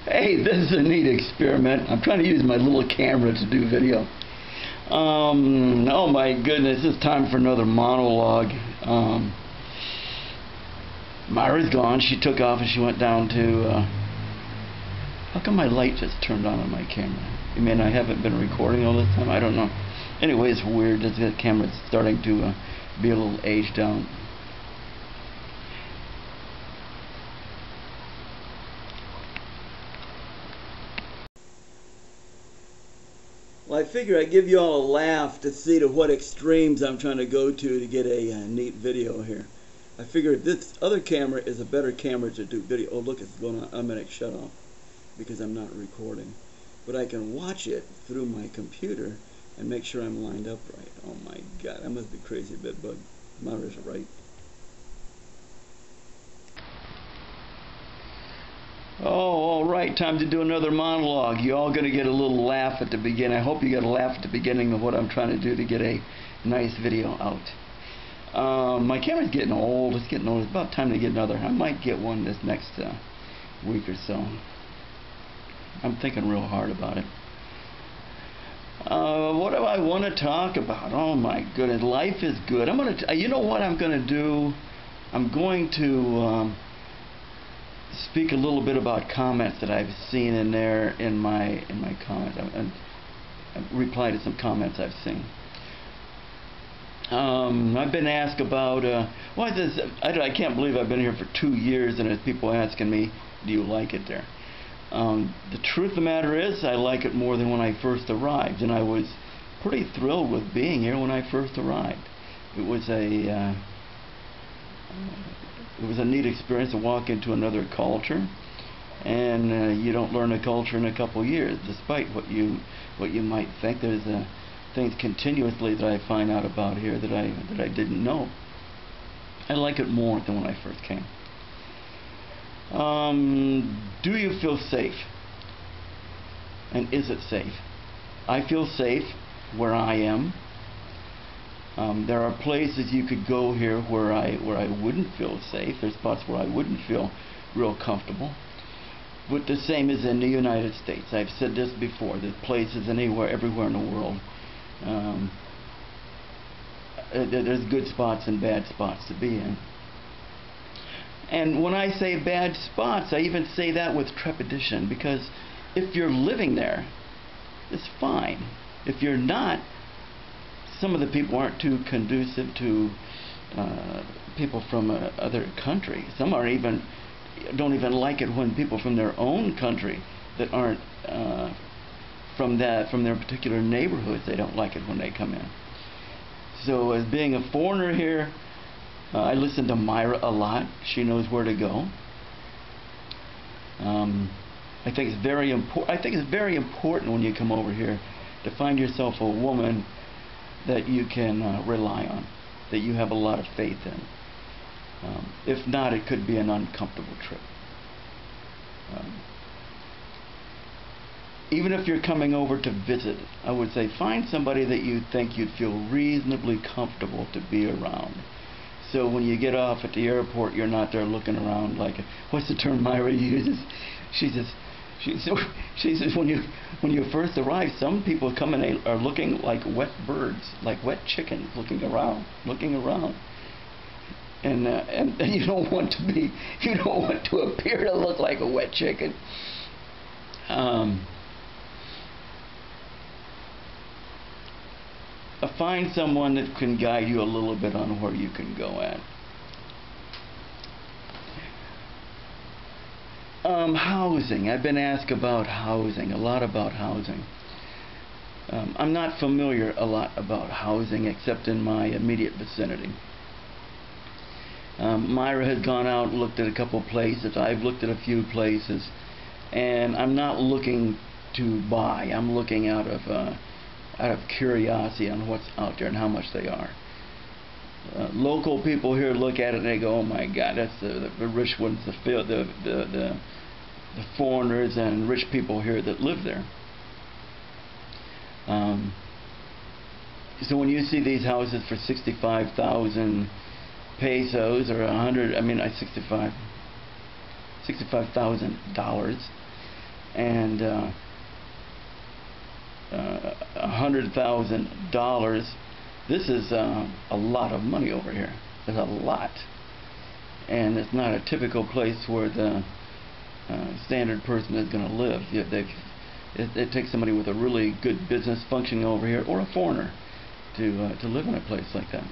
Hey, this is a neat experiment. I'm trying to use my little camera to do video. Oh my goodness, it's time for another monologue. Myra's gone. She took off and she went down to... how come my light just turned on my camera? You mean I haven't been recording all this time? I don't know. Anyway, it's weird. The camera's starting to be a little aged out. Well, I figure I'd give you all a laugh to see to what extremes I'm trying to go to get a neat video here. I figured this other camera is a better camera to do video. Oh, look, it's going on. I'm going to shut off because I'm not recording. But I can watch it through my computer and make sure I'm lined up right. Oh my God, I must be crazy a bit, but Myra's right. Oh, all right, time to do another monologue. You all going to get a little laugh at the beginning. I hope you get a laugh at the beginning of what I'm trying to do to get a nice video out. My camera's getting old. It's getting old. It's about time to get another. I might get one this next week or so. I'm thinking real hard about it. What do I want to talk about? Oh my goodness, life is good. I'm gonna. You know what I'm going to do? I'm going to speak a little bit about comments that I've seen in there in my comments. I've replied to some comments I've seen. I've been asked about why this. I can't believe I've been here for 2 years and there's people asking me, do you like it there? The truth of the matter is, I like it more than when I first arrived, and I was pretty thrilled with being here when I first arrived. It was a neat experience to walk into another culture, and you don't learn a culture in a couple years, despite what you might think. There's things continuously that I find out about here that I didn't know. I like it more than when I first came. Do you feel safe? And is it safe? I feel safe where I am. There are places you could go here where I wouldn't feel safe. There's spots where I wouldn't feel real comfortable. But the same is in the United States. I've said this before. There's places everywhere in the world. There's good spots and bad spots to be in. And when I say bad spots, I even say that with trepidation, because if you're living there, it's fine. If you're not, some of the people aren't too conducive to people from other countries. Some don't even like it when people from their own country that aren't from their particular neighborhoods, they don't like it when they come in. So as being a foreigner here, I listen to Myra a lot. She knows where to go. I think it's very important. I think it's very important when you come over here to find yourself a woman that you can rely on, that you have a lot of faith in. If not, it could be an uncomfortable trip. Even if you're coming over to visit, I would say find somebody that you think you'd feel reasonably comfortable to be around. So when you get off at the airport, you're not there looking around like, what's the term Myra uses? She says when you first arrive, some people come in are looking like wet birds, like wet chickens, looking around, and you don't want to appear to look like a wet chicken. Find someone that can guide you a little bit on where you can go at. Housing. I've been asked about housing, a lot about housing. I'm not familiar a lot about housing except in my immediate vicinity. Myra has gone out and looked at a couple places. I've looked at a few places, and I'm not looking to buy. I'm looking out of curiosity on what's out there and how much they are. Local people here look at it and they go, oh my God, that's the rich ones, the foreigners and rich people here that live there. So when you see these houses for 65,000 pesos or $65,000, and $100,000. This is a lot of money over here. It's a lot, and it's not a typical place where the standard person is going to live. It takes somebody with a really good business functioning over here, or a foreigner, to live in a place like that.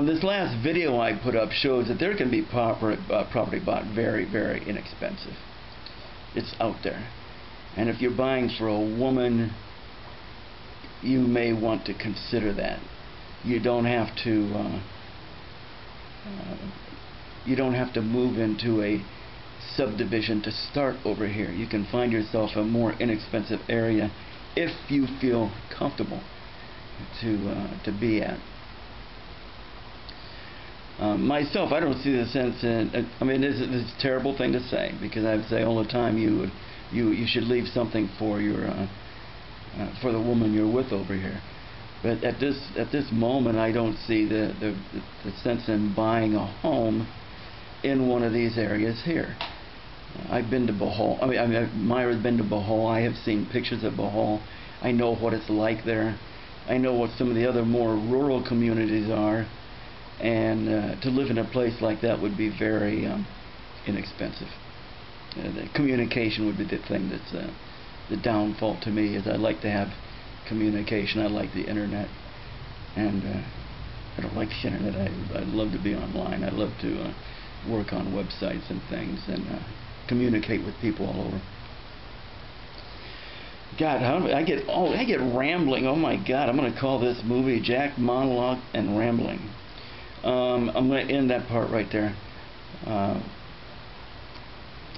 This last video I put up shows that there can be property bought very, very inexpensive. It's out there. And if you're buying for a woman, you may want to consider that. You don't have to move into a subdivision to start over here. You can find yourself a more inexpensive area if you feel comfortable to be at. Myself, I don't see the sense in. I mean, it's a terrible thing to say, because I say all the time, you should leave something for for the woman you're with over here. But at this moment, I don't see the sense in buying a home in one of these areas here. I've been to Bohol. I mean, Myra's been to Bohol. I have seen pictures of Bohol. I know what it's like there. I know what some of the other more rural communities are. And to live in a place like that would be very inexpensive. The communication would be the thing that's the downfall to me. Is I like to have communication. I like the internet, and I don't like the internet. I love to be online. I love to work on websites and things, and communicate with people all over. God, I get rambling. Oh my God, I'm going to call this movie Jack Monolog and Rambling. I'm going to end that part right there.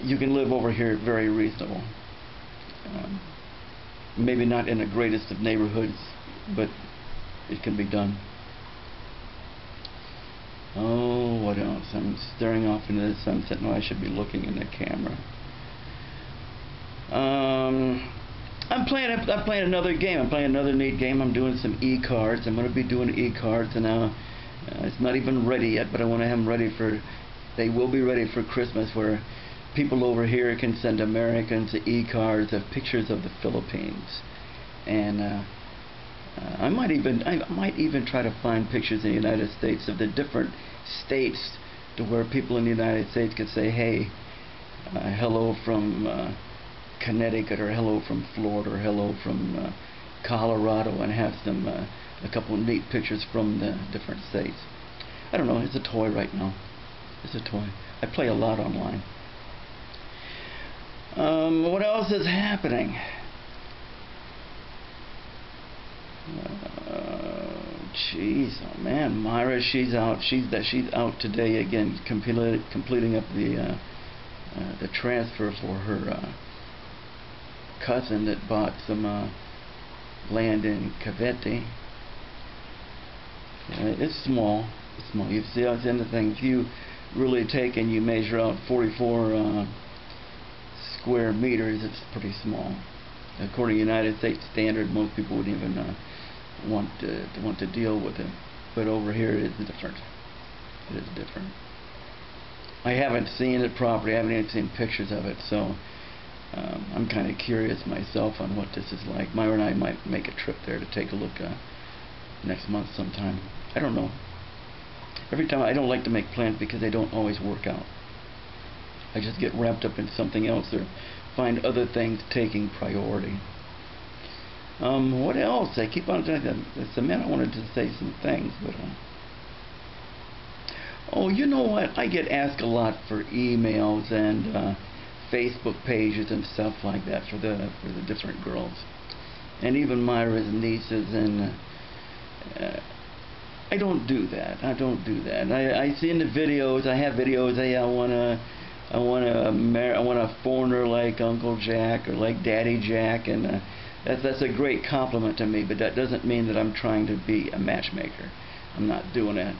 You can live over here very reasonable. Maybe not in the greatest of neighborhoods, but it can be done. Oh, what else? I'm staring off into the sunset. No, I should be looking in the camera. I'm playing another game. I'm playing another neat game. I'm doing some e-cards. I'm going to be doing e-cards, and now it's not even ready yet, but I want to have them ready for. They will be ready for Christmas, where people over here can send Americans e-cards of pictures of the Philippines, and I might even try to find pictures in the United States of the different states, to where people in the United States could say, hey, hello from Connecticut, or hello from Florida, or hello from Colorado, and have some a couple of neat pictures from the different states. I don't know, it's a toy right now. It's a toy. I play a lot online. What else is happening? Jeez, oh man, Myra, she's out. She's out today again, completing up the transfer for her cousin that bought some land in Cavite. It's small. It's small. You see how it's in the thing. If you really take and you measure out 44 square meters, it's pretty small. According to United States standard, most people wouldn't even want to deal with it. But over here, it is different. It is different. I haven't seen it properly. I haven't even seen pictures of it, so I'm kind of curious myself on what this is like. Myra and I might make a trip there to take a look next month sometime. I don't know. Every time, I don't like to make plans because they don't always work out. I just get wrapped up in something else, or find other things taking priority. What else? I keep on saying that. It's a minute I wanted to say some things, but oh, you know what? I get asked a lot for emails and Facebook pages and stuff like that for the different girls, and even Myra's nieces, and I don't do that. I don't do that. I see in the videos. I have videos. Hey, I want a foreigner like Uncle Jack or like Daddy Jack, and that's a great compliment to me. But that doesn't mean that I'm trying to be a matchmaker. I'm not doing that.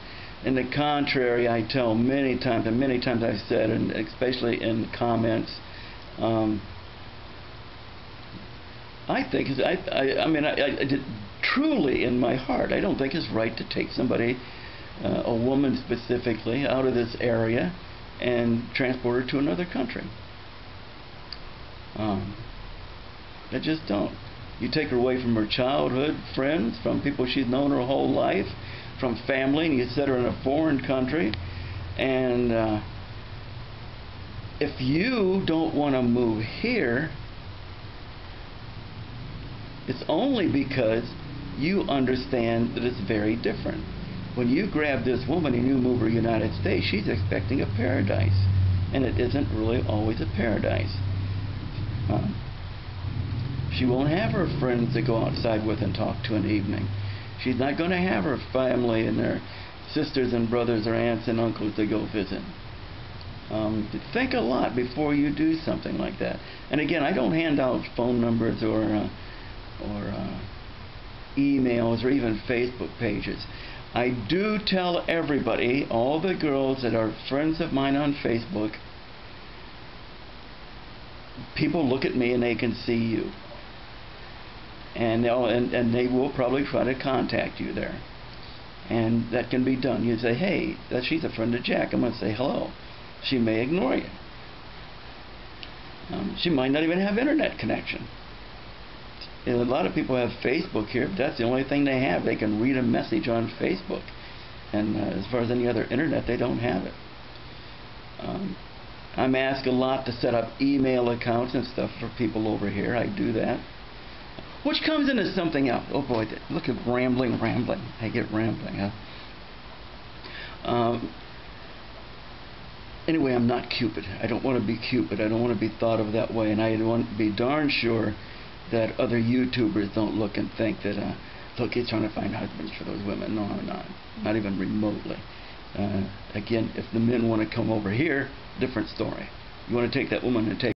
In the contrary, I tell many times, and many times I've said, and especially in comments, I think truly in my heart, I don't think it's right to take somebody, a woman specifically, out of this area and transport her to another country. Um, they just don't. You take her away from her childhood friends, from people she's known her whole life, from family, and you set her in a foreign country. And if you don't want to move here, it's only because you understand that it's very different. When you grab this woman and you move her to the United States, she's expecting a paradise. And it isn't really always a paradise. She won't have her friends to go outside with and talk to in the evening. She's not going to have her family and their sisters and brothers or aunts and uncles to go visit. Think a lot before you do something like that. And again, I don't hand out phone numbers or emails or even Facebook pages. I do tell everybody, all the girls that are friends of mine on Facebook, people look at me and they can see you. And they will probably try to contact you there. And that can be done. You say, hey, she's a friend of Jack. I'm going to say hello. She may ignore you. She might not even have internet connection. A lot of people have Facebook here, but that's the only thing they have. They can read a message on Facebook. And as far as any other internet, they don't have it. I'm asked a lot to set up email accounts and stuff for people over here. I do that. Which comes into something else. Oh boy, look at rambling. I get rambling, huh? Anyway, I'm not Cupid. I don't want to be Cupid. I don't want to be thought of that way. And I want to be darn sure that other YouTubers don't look and think that, look, he's trying to find husbands for those women. No, I'm not. Not even remotely. Again, if the men want to come over here, different story. You want to take that woman and take